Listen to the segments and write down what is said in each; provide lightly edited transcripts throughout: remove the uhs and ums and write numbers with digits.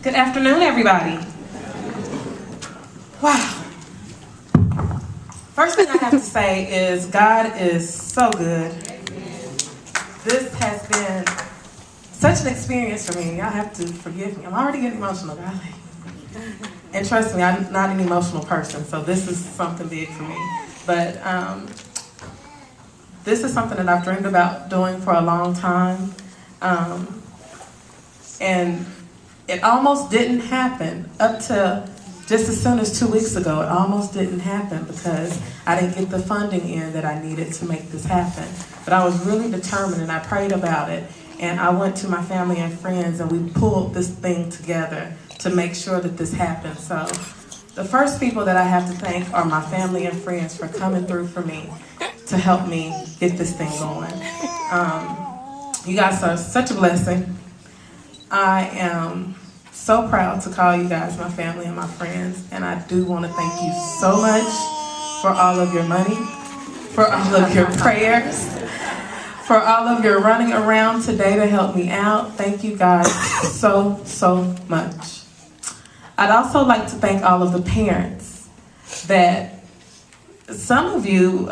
Good afternoon, everybody. Wow. First thing I have to say is God is so good. This has been such an experience for me. Y'all have to forgive me. I'm already getting emotional, guys. And trust me, I'm not an emotional person, so this is something big for me. But this is something that I've dreamed about doing for a long time. And it almost didn't happen up to just as soon as 2 weeks ago. It almost didn't happen because I didn't get the funding in that I needed to make this happen. But I was really determined and I prayed about it. And I went to my family and friends and we pulled this thing together to make sure that this happened. So the first people that I have to thank are my family and friends for coming through for me to help me get this thing going. You guys are such a blessing. I am so proud to call you guys my family and my friends, and I do want to thank you so much for all of your money, for all of your prayers, for all of your running around today to help me out. Thank you guys so, so much. I'd also like to thank all of the parents that some of you,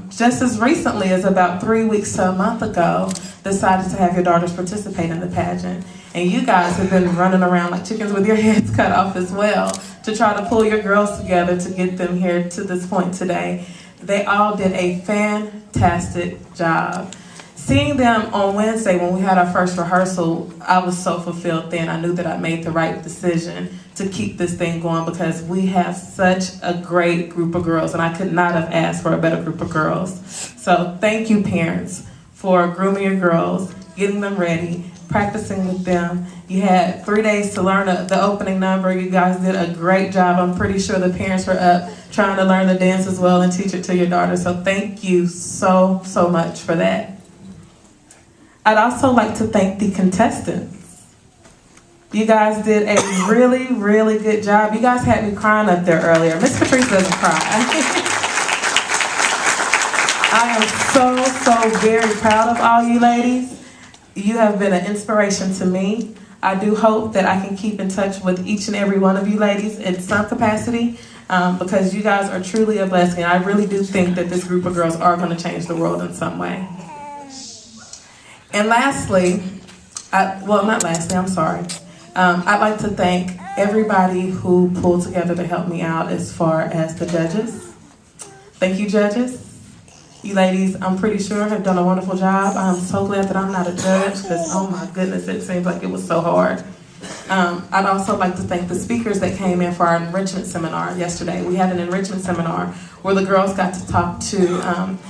just as recently as about 3 weeks to a month ago, decided to have your daughters participate in the pageant. And you guys have been running around like chickens with your heads cut off as well to try to pull your girls together to get them here to this point today. They all did a fantastic job. Seeing them on Wednesday when we had our first rehearsal, I was so fulfilled then. I knew that I made the right decision to keep this thing going because we have such a great group of girls and I could not have asked for a better group of girls. So thank you, parents, for grooming your girls, getting them ready, practicing with them. You had 3 days to learn the opening number. You guys did a great job. I'm pretty sure the parents were up trying to learn the dance as well and teach it to your daughter. So thank you so, so much for that. I'd also like to thank the contestants. You guys did a really, really good job. You guys had me crying up there earlier. Miss Patrice doesn't cry. I am so, so very proud of all you ladies. You have been an inspiration to me. I do hope that I can keep in touch with each and every one of you ladies in some capacity because you guys are truly a blessing. I really do think that this group of girls are going to change the world in some way. And lastly, I'd like to thank everybody who pulled together to help me out as far as the judges. Thank you, judges. You ladies, I'm pretty sure, have done a wonderful job. I'm so glad that I'm not a judge because, oh my goodness, it seems like it was so hard. I'd also like to thank the speakers that came in for our enrichment seminar yesterday. We had an enrichment seminar where the girls got to talk to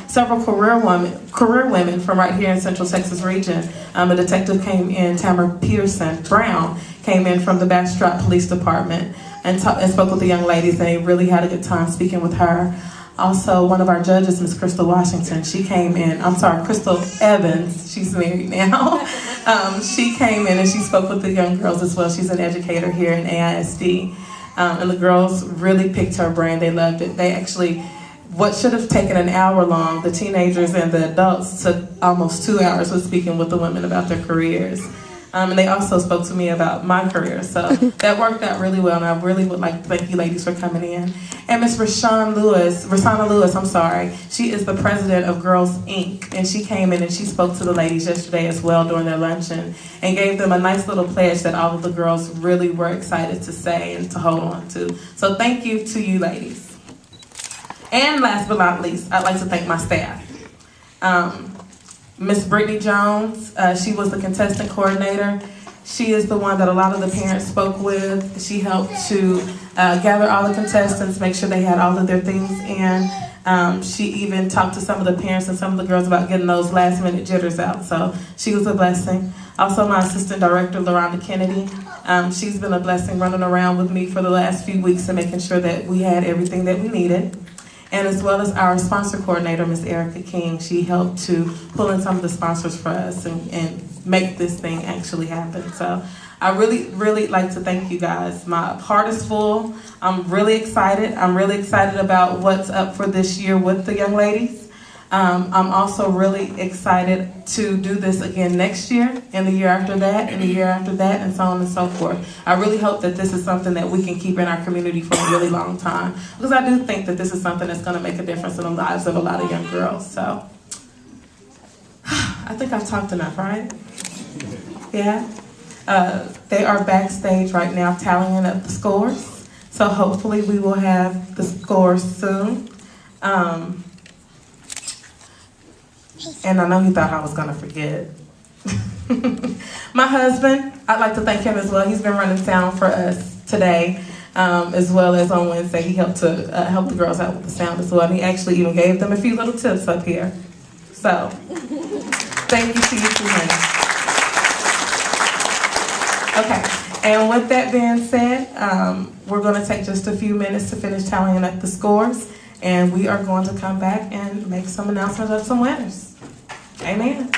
several career women from right here in Central Texas region. A detective came in, Tamara Pearson Brown, came in from the Bastrop Police Department and spoke with the young ladies, and they really had a good time speaking with her. Also, one of our judges, Miss Crystal Washington, she came in, Crystal Evans, she's married now. She came in and she spoke with the young girls as well. She's an educator here in AISD. And the girls really picked her brain. They loved it. They actually, what should have taken an hour long, the teenagers and the adults took almost 2 hours with speaking with the women about their careers. And they also spoke to me about my career. So that worked out really well, and I really would like to thank you ladies for coming in. And Miss Rosanna Lewis, she is the president of Girls Inc. And she came in and she spoke to the ladies yesterday as well during their luncheon and gave them a nice little pledge that all of the girls really were excited to say and to hold on to. So thank you to you ladies. And last but not least, I'd like to thank my staff. Miss Brittany Jones, she was the contestant coordinator. She is the one that a lot of the parents spoke with. She helped to gather all the contestants, make sure they had all of their things in. She even talked to some of the parents and some of the girls about getting those last minute jitters out. So she was a blessing. Also my assistant director, LaRonda Kennedy. She's been a blessing running around with me for the last few weeks and making sure that we had everything that we needed. And as well as our sponsor coordinator, Ms. Erica King, she helped to pull in some of the sponsors for us and make this thing actually happen. So I really, really like to thank you guys. My heart is full. I'm really excited. I'm really excited about what's up for this year with the young ladies. I'm also really excited to do this again next year, and the year after that, and the year after that, and so on and so forth. I really hope that this is something that we can keep in our community for a really long time, because I do think that this is something that's going to make a difference in the lives of a lot of young girls. So, I think I've talked enough, right? Yeah? They are backstage right now tallying up the scores, so hopefully we will have the scores soon. And I know he thought I was going to forget. My husband, I'd like to thank him as well. He's been running sound for us today, as well as on Wednesday. He helped to help the girls out with the sound as well. And he actually even gave them a few little tips up here. So, thank you to you too, honey. Okay, and with that being said, we're going to take just a few minutes to finish tallying up the scores, and we are going to come back and make some announcements of some winners. Amen.